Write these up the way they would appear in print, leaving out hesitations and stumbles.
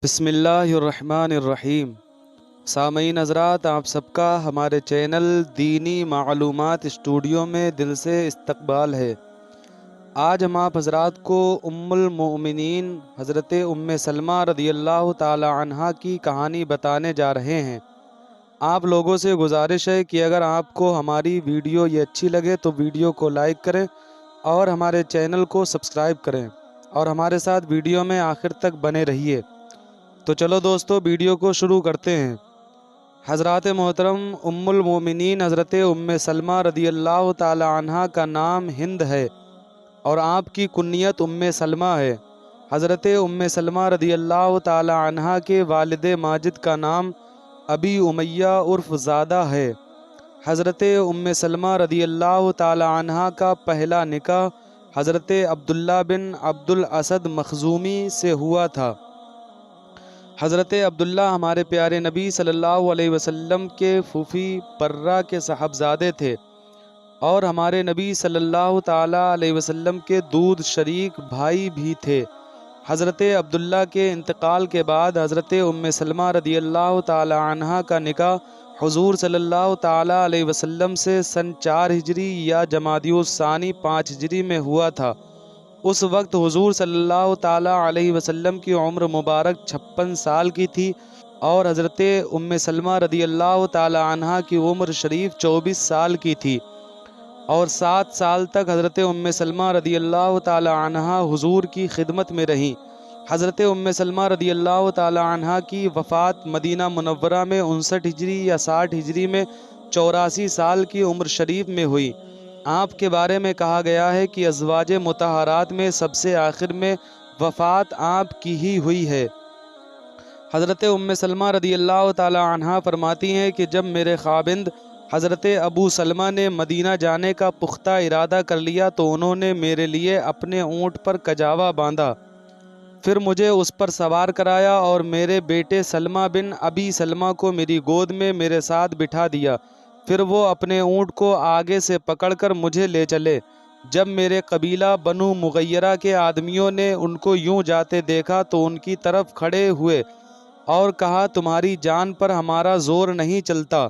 بسم اللہ الرحمن الرحیم۔ سامعین حضرات، آپ سب کا ہمارے چینل دینی معلومات اسٹوڈیو میں دل سے استقبال ہے۔ آج ہم آپ حضرات کو ام المؤمنین حضرت ام سلمہ رضی اللہ تعالی عنہا کی کہانی بتانے جا رہے ہیں۔ آپ لوگوں سے گزارش ہے کہ اگر آپ کو ہماری ویڈیو یہ اچھی لگے تو ویڈیو کو لائک کریں اور ہمارے چینل کو سبسکرائب کریں اور ہمارے ساتھ ویڈیو میں آخر تک بنے رہیے۔ تو چلو دوستو، ویڈیو کو شروع کرتے ہیں۔ حضرات محترم، ام المومنین حضرت ام سلمہ رضی اللہ تعالی عنہا کا نام ہند ہے اور آپ کی کنیت ام سلمہ ہے۔ حضرت ام سلمہ رضی اللہ تعالی عنہا کے والد ماجد کا نام ابی امیہ عرف زادہ ہے۔ حضرت ام سلمہ رضی اللہ تعالی عنہا کا پہلا نکاح حضرت عبداللہ بن عبد الاسد مخزومی سے ہوا تھا۔ حضرت عبداللہ ہمارے پیارے نبی صلی اللہ علیہ وسلم کے پھوپھی برہ کے صاحبزادے تھے اور ہمارے نبی صلی اللہ تعالیٰ علیہ وسلم کے دودھ شریک بھائی بھی تھے۔ حضرت عبداللہ کے انتقال کے بعد حضرت ام سلمہ رضی اللہ تعالی عنہا کا نکاح حضور صلی اللہ تعالیٰ علیہ وسلم سے سن 4 ہجری یا جمادی الثانی 5 ہجری میں ہوا تھا۔ اس وقت حضور صلی اللہ تعالیٰ علیہ وسلم کی عمر مبارک 56 سال کی تھی اور حضرت ام سلمہ رضی اللہ تعالیٰ عنہا کی عمر شریف 24 سال کی تھی، اور 7 سال تک حضرت ام سلمہ رضی اللہ تعالیٰ عنہا حضور کی خدمت میں رہیں۔ حضرت ام سلمہ رضی اللہ تعالیٰ عنہا کی وفات مدینہ منورہ میں 59 ہجری یا 60 ہجری میں 84 سال کی عمر شریف میں ہوئی۔ آپ کے بارے میں کہا گیا ہے کہ ازواج مطہرات میں سب سے آخر میں وفات آپ کی ہی ہوئی ہے۔ حضرت ام سلمہ رضی اللہ تعالی عنہا فرماتی ہیں کہ جب میرے خاوند حضرت ابو سلمہ نے مدینہ جانے کا پختہ ارادہ کر لیا تو انہوں نے میرے لیے اپنے اونٹ پر کجاوا باندھا، پھر مجھے اس پر سوار کرایا اور میرے بیٹے سلمہ بن ابی سلمہ کو میری گود میں میرے ساتھ بٹھا دیا، پھر وہ اپنے اونٹ کو آگے سے پکڑ کر مجھے لے چلے۔ جب میرے قبیلہ بنو مغیرہ کے آدمیوں نے ان کو یوں جاتے دیکھا تو ان کی طرف کھڑے ہوئے اور کہا، تمہاری جان پر ہمارا زور نہیں چلتا،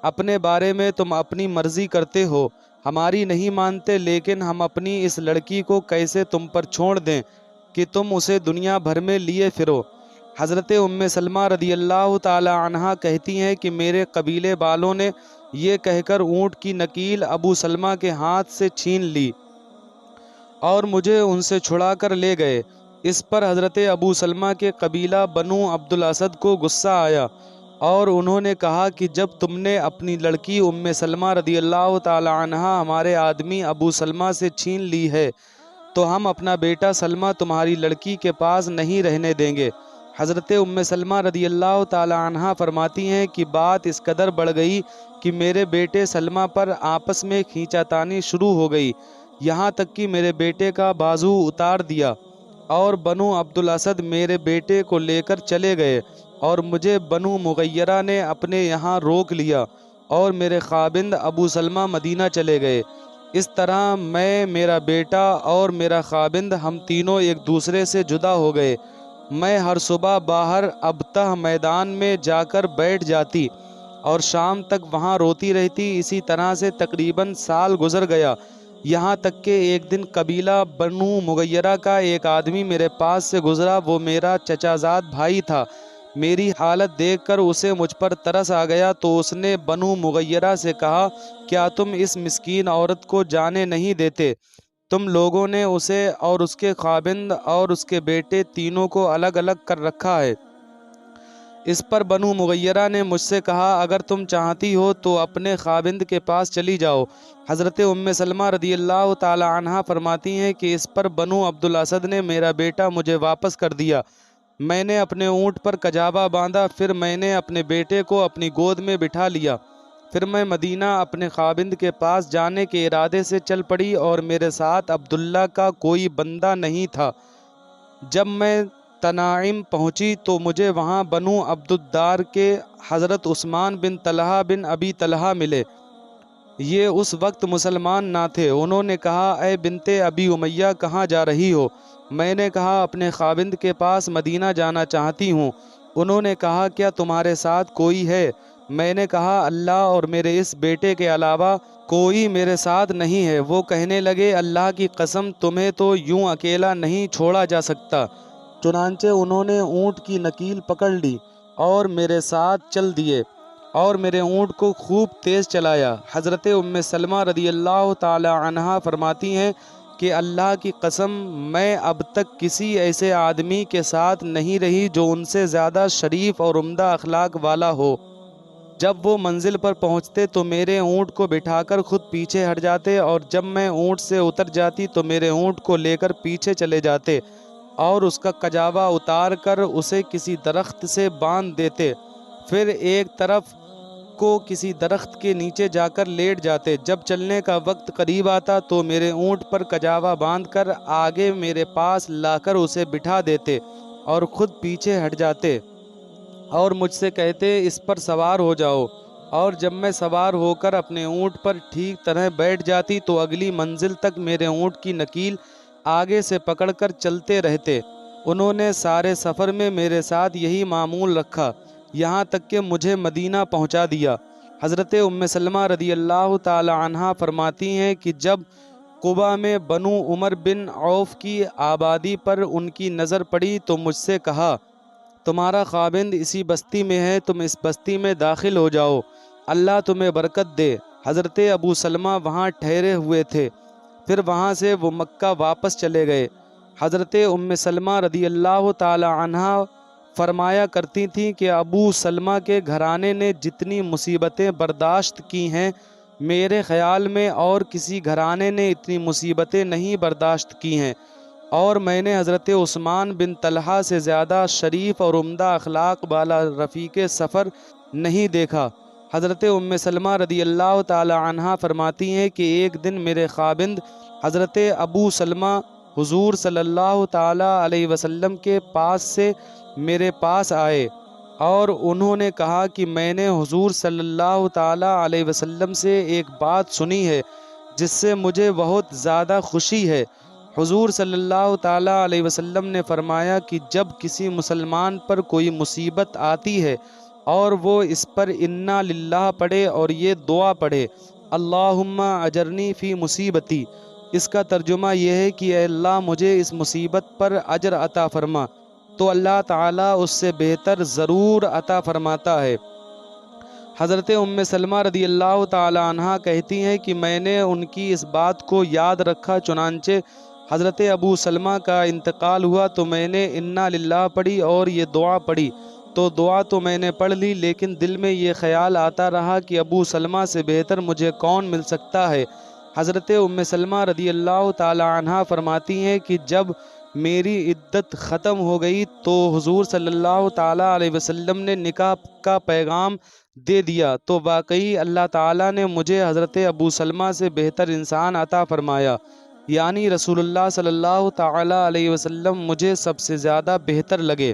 اپنے بارے میں تم اپنی مرضی کرتے ہو، ہماری نہیں مانتے، لیکن ہم اپنی اس لڑکی کو کیسے تم پر چھوڑ دیں کہ تم اسے دنیا بھر میں لیے پھرو۔ حضرت ام سلمہ رضی اللہ تعالی عنہا کہتی ہیں کہ میرے قبیلے والوں نے یہ کہہ کر اونٹ کی نکیل ابو سلمہ کے ہاتھ سے چھین لی اور مجھے ان سے چھڑا کر لے گئے۔ اس پر حضرت ابو سلمہ کے قبیلہ بنو عبد الاسد کو غصہ آیا اور انہوں نے کہا کہ جب تم نے اپنی لڑکی ام سلمہ رضی اللہ تعالی عنہا ہمارے آدمی ابو سلمہ سے چھین لی ہے تو ہم اپنا بیٹا سلمہ تمہاری لڑکی کے پاس نہیں رہنے دیں گے۔ حضرت ام سلمہ رضی اللہ تعالی عنہا فرماتی ہیں کہ بات اس قدر بڑھ گئی کہ میرے بیٹے سلمہ پر آپس میں کھینچاتانی شروع ہو گئی، یہاں تک کہ میرے بیٹے کا بازو اتار دیا اور بنو عبد الاسد میرے بیٹے کو لے کر چلے گئے اور مجھے بنو مغیرہ نے اپنے یہاں روک لیا اور میرے خاوند ابو سلمہ مدینہ چلے گئے۔ اس طرح میں، میرا بیٹا اور میرا خاوند ہم تینوں ایک دوسرے سے جدا ہو گئے۔ میں ہر صبح باہر ابتہ میدان میں جا کر بیٹھ جاتی اور شام تک وہاں روتی رہتی۔ اسی طرح سے تقریباً سال گزر گیا، یہاں تک کہ ایک دن قبیلہ بنو مغیرہ کا ایک آدمی میرے پاس سے گزرا، وہ میرا چچا زاد بھائی تھا۔ میری حالت دیکھ کر اسے مجھ پر ترس آ گیا تو اس نے بنو مغیرہ سے کہا، کیا تم اس مسکین عورت کو جانے نہیں دیتے؟ تم لوگوں نے اسے اور اس کے خاوند اور اس کے بیٹے تینوں کو الگ الگ کر رکھا ہے۔ اس پر بنو مغیرہ نے مجھ سے کہا، اگر تم چاہتی ہو تو اپنے خاوند کے پاس چلی جاؤ۔ حضرت ام سلمہ رضی اللہ تعالی عنہا فرماتی ہیں کہ اس پر بنو عبد الاسد نے میرا بیٹا مجھے واپس کر دیا۔ میں نے اپنے اونٹ پر کجاوا باندھا، پھر میں نے اپنے بیٹے کو اپنی گود میں بٹھا لیا، پھر میں مدینہ اپنے خاوند کے پاس جانے کے ارادے سے چل پڑی اور میرے ساتھ عبداللہ کا کوئی بندہ نہیں تھا۔ جب میں تنعیم پہنچی تو مجھے وہاں بنو عبد الدار کے حضرت عثمان بن طلحہ بن ابی طلحہ ملے۔ یہ اس وقت مسلمان نہ تھے۔ انہوں نے کہا، اے بنت ابی امیہ، کہاں جا رہی ہو؟ میں نے کہا اپنے خاوند کے پاس مدینہ جانا چاہتی ہوں۔ انہوں نے کہا کیا تمہارے ساتھ کوئی ہے؟ میں نے کہا اللہ اور میرے اس بیٹے کے علاوہ کوئی میرے ساتھ نہیں ہے۔ وہ کہنے لگے اللہ کی قسم تمہیں تو یوں اکیلا نہیں چھوڑا جا سکتا۔ چنانچہ انہوں نے اونٹ کی نکیل پکڑ لی اور میرے ساتھ چل دیے اور میرے اونٹ کو خوب تیز چلایا۔ حضرت ام سلمہ رضی اللہ تعالی عنہا فرماتی ہیں کہ اللہ کی قسم میں اب تک کسی ایسے آدمی کے ساتھ نہیں رہی جو ان سے زیادہ شریف اور عمدہ اخلاق والا ہو۔ جب وہ منزل پر پہنچتے تو میرے اونٹ کو بٹھا کر خود پیچھے ہٹ جاتے، اور جب میں اونٹ سے اتر جاتی تو میرے اونٹ کو لے کر پیچھے چلے جاتے اور اس کا کجاوا اتار کر اسے کسی درخت سے باندھ دیتے، پھر ایک طرف کو کسی درخت کے نیچے جا کر لیٹ جاتے۔ جب چلنے کا وقت قریب آتا تو میرے اونٹ پر کجاوا باندھ کر آگے میرے پاس لا کر اسے بٹھا دیتے اور خود پیچھے ہٹ جاتے اور مجھ سے کہتے اس پر سوار ہو جاؤ، اور جب میں سوار ہو کر اپنے اونٹ پر ٹھیک طرح بیٹھ جاتی تو اگلی منزل تک میرے اونٹ کی نکیل آگے سے پکڑ کر چلتے رہتے۔ انہوں نے سارے سفر میں میرے ساتھ یہی معمول رکھا، یہاں تک کہ مجھے مدینہ پہنچا دیا۔ حضرت ام سلمہ رضی اللہ تعالی عنہا فرماتی ہیں کہ جب قبا میں بنو عمر بن عوف کی آبادی پر ان کی نظر پڑی تو مجھ سے کہا تمہارا خاوند اسی بستی میں ہے، تم اس بستی میں داخل ہو جاؤ، اللہ تمہیں برکت دے۔ حضرت ابو سلمہ وہاں ٹھہرے ہوئے تھے، پھر وہاں سے وہ مکہ واپس چلے گئے۔ حضرت ام سلمہ رضی اللہ تعالی عنہا فرمایا کرتی تھیں کہ ابو سلمہ کے گھرانے نے جتنی مصیبتیں برداشت کی ہیں، میرے خیال میں اور کسی گھرانے نے اتنی مصیبتیں نہیں برداشت کی ہیں، اور میں نے حضرت عثمان بن طلحہ سے زیادہ شریف اور عمدہ اخلاق والا رفیق سفر نہیں دیکھا۔ حضرت ام سلمہ رضی اللہ تعالی عنہا فرماتی ہیں کہ ایک دن میرے خاوند حضرت ابو سلمہ حضور صلی اللہ تعالی علیہ وسلم کے پاس سے میرے پاس آئے اور انہوں نے کہا کہ میں نے حضور صلی اللہ تعالی علیہ وسلم سے ایک بات سنی ہے جس سے مجھے بہت زیادہ خوشی ہے۔ حضور صلی اللہ تعالی علیہ وسلم نے فرمایا کہ جب کسی مسلمان پر کوئی مصیبت آتی ہے اور وہ اس پر انا للہ پڑھے اور یہ دعا پڑھے اللہم اجرنی فی مصیبتی، اس کا ترجمہ یہ ہے کہ اے اللہ مجھے اس مصیبت پر اجر عطا فرما، تو اللہ تعالیٰ اس سے بہتر ضرور عطا فرماتا ہے۔ حضرت ام سلمہ رضی اللہ تعالی عنہا کہتی ہیں کہ میں نے ان کی اس بات کو یاد رکھا، چنانچہ حضرت ابو سلمہ کا انتقال ہوا تو میں نے انا للہ پڑھی اور یہ دعا پڑھی، تو دعا تو میں نے پڑھ لی، لیکن دل میں یہ خیال آتا رہا کہ ابو سلمہ سے بہتر مجھے کون مل سکتا ہے۔ حضرت ام سلمہ رضی اللہ تعالی عنہا فرماتی ہیں کہ جب میری عدت ختم ہو گئی تو حضور صلی اللہ تعالی علیہ وسلم نے نکاح کا پیغام دے دیا، تو واقعی اللہ تعالیٰ نے مجھے حضرت ابو سلمہ سے بہتر انسان عطا فرمایا، یعنی رسول اللہ صلی اللہ تعالی علیہ وسلم مجھے سب سے زیادہ بہتر لگے۔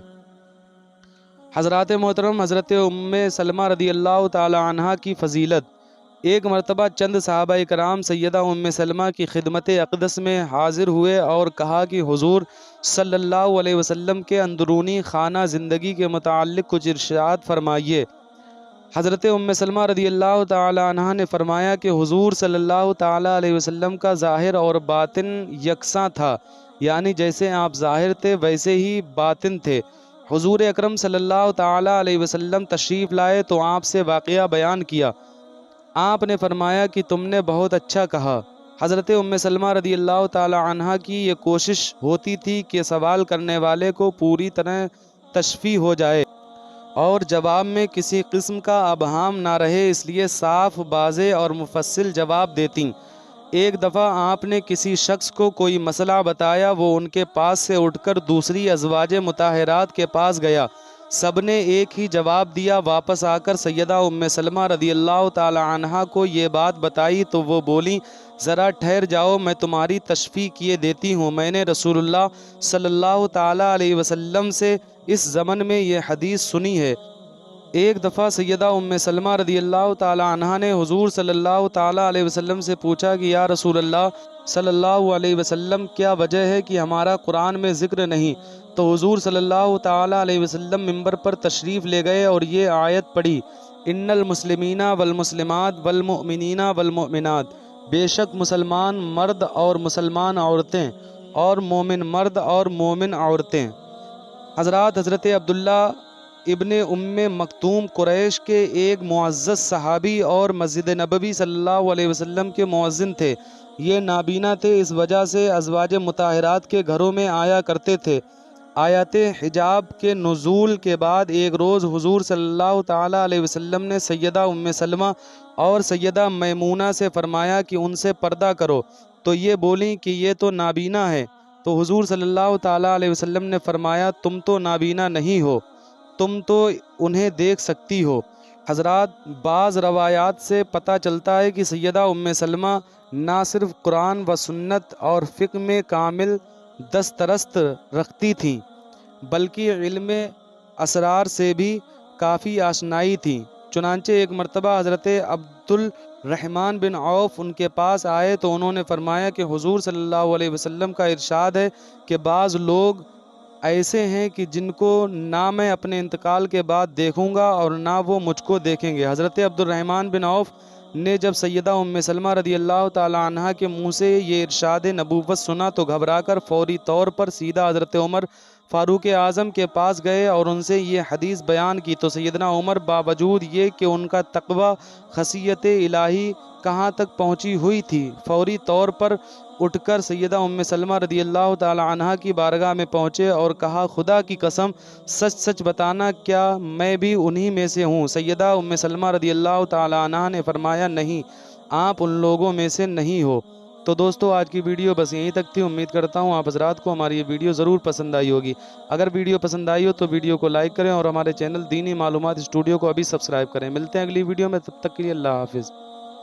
حضرات محترم، حضرت ام سلمہ رضی اللہ تعالی عنہا کی فضیلت۔ ایک مرتبہ چند صحابہ کرام سیدہ ام سلمہ کی خدمت اقدس میں حاضر ہوئے اور کہا کہ حضور صلی اللہ علیہ وسلم کے اندرونی خانہ زندگی کے متعلق کچھ ارشاد فرمائیے۔ حضرت ام سلمہ رضی اللہ تعالی عنہا نے فرمایا کہ حضور صلی اللہ تعالی علیہ وسلم کا ظاہر اور باطن یکساں تھا، یعنی جیسے آپ ظاہر تھے ویسے ہی باطن تھے۔ حضور اکرم صلی اللہ تعالی علیہ وسلم تشریف لائے تو آپ سے واقعہ بیان کیا۔ آپ نے فرمایا کہ تم نے بہت اچھا کہا۔ حضرت ام سلمہ رضی اللہ تعالی عنہا کی یہ کوشش ہوتی تھی کہ سوال کرنے والے کو پوری طرح تشفیع ہو جائے اور جواب میں کسی قسم کا ابہام نہ رہے، اس لیے صاف، واضح اور مفصل جواب دیتیں۔ ایک دفعہ آپ نے کسی شخص کو کوئی مسئلہ بتایا، وہ ان کے پاس سے اٹھ کر دوسری ازواج مطہرات کے پاس گیا، سب نے ایک ہی جواب دیا۔ واپس آ کر سیدہ ام سلمہ رضی اللہ تعالی عنہا کو یہ بات بتائی تو وہ بولیں ذرا ٹھہر جاؤ، میں تمہاری تشفیع کیے دیتی ہوں، میں نے رسول اللہ صلی اللہ تعالی علیہ وسلم سے اس زمن میں یہ حدیث سنی ہے۔ ایک دفعہ سیدہ ام سلمہ رضی اللہ تعالی عنہا نے حضور صلی اللہ تعالی علیہ وسلم سے پوچھا کہ یا رسول اللہ صلی اللہ علیہ وسلم کیا وجہ ہے کہ ہمارا قرآن میں ذکر نہیں؟ تو حضور صلی اللہ تعالی علیہ وسلم منبر پر تشریف لے گئے اور یہ آیت پڑھی، ان المسلمین والمسلمات والمؤمنین والمؤمنات، بے شک مسلمان مرد اور مسلمان عورتیں اور مومن مرد اور مومن عورتیں۔ حضرت عبداللہ ابن ام مکتوم قریش کے ایک معزز صحابی اور مسجد نبوی صلی اللہ علیہ وسلم کے مؤذن تھے۔ یہ نابینا تھے، اس وجہ سے ازواج مطہرات کے گھروں میں آیا کرتے تھے۔ آیت حجاب کے نزول کے بعد ایک روز حضور صلی اللہ تعالی علیہ وسلم نے سیدہ ام سلمہ اور سیدہ میمونہ سے فرمایا کہ ان سے پردہ کرو، تو یہ بولیں کہ یہ تو نابینا ہے۔ تو حضور صلی اللہ تعالی علیہ وسلم نے فرمایا تم تو نابینا نہیں ہو، تم تو انہیں دیکھ سکتی ہو۔ حضرات، بعض روایات سے پتہ چلتا ہے کہ سیدہ ام سلمہ نہ صرف قرآن و سنت اور فقہ میں کامل دسترست رکھتی تھیں بلکہ علم اسرار سے بھی کافی آشنائی تھیں۔ چنانچہ ایک مرتبہ حضرت عبد الرحمن بن عوف ان کے پاس آئے تو انہوں نے فرمایا کہ حضور صلی اللہ علیہ وسلم کا ارشاد ہے کہ بعض لوگ ایسے ہیں کہ جن کو نہ میں اپنے انتقال کے بعد دیکھوں گا اور نہ وہ مجھ کو دیکھیں گے۔ حضرت عبد الرحمن بن عوف نے جب سیدہ ام سلمہ رضی اللہ تعالی عنہا کے منہ سے یہ ارشاد نبوت سنا تو گھبرا کر فوری طور پر سیدھا حضرت عمر فاروق اعظم کے پاس گئے اور ان سے یہ حدیث بیان کی، تو سیدنا عمر باوجود یہ کہ ان کا تقوی خشیت الہی کہاں تک پہنچی ہوئی تھی، فوری طور پر اٹھ کر سیدہ ام سلمہ رضی اللہ تعالی عنہا کی بارگاہ میں پہنچے اور کہا، خدا کی قسم سچ سچ بتانا، کیا میں بھی انہی میں سے ہوں؟ سیدہ ام سلمہ رضی اللہ تعالی عنہا نے فرمایا، نہیں، آپ ان لوگوں میں سے نہیں ہو۔ تو دوستو، آج کی ویڈیو بس یہیں تک تھی۔ امید کرتا ہوں آپ حضرات کو ہماری یہ ویڈیو ضرور پسند آئی ہوگی۔ اگر ویڈیو پسند آئی ہو تو ویڈیو کو لائک کریں اور ہمارے چینل دینی معلومات اسٹوڈیو کو ابھی سبسکرائب کریں۔ ملتے ہیں اگلی ویڈیو میں، تب تک کے لیے اللہ حافظ۔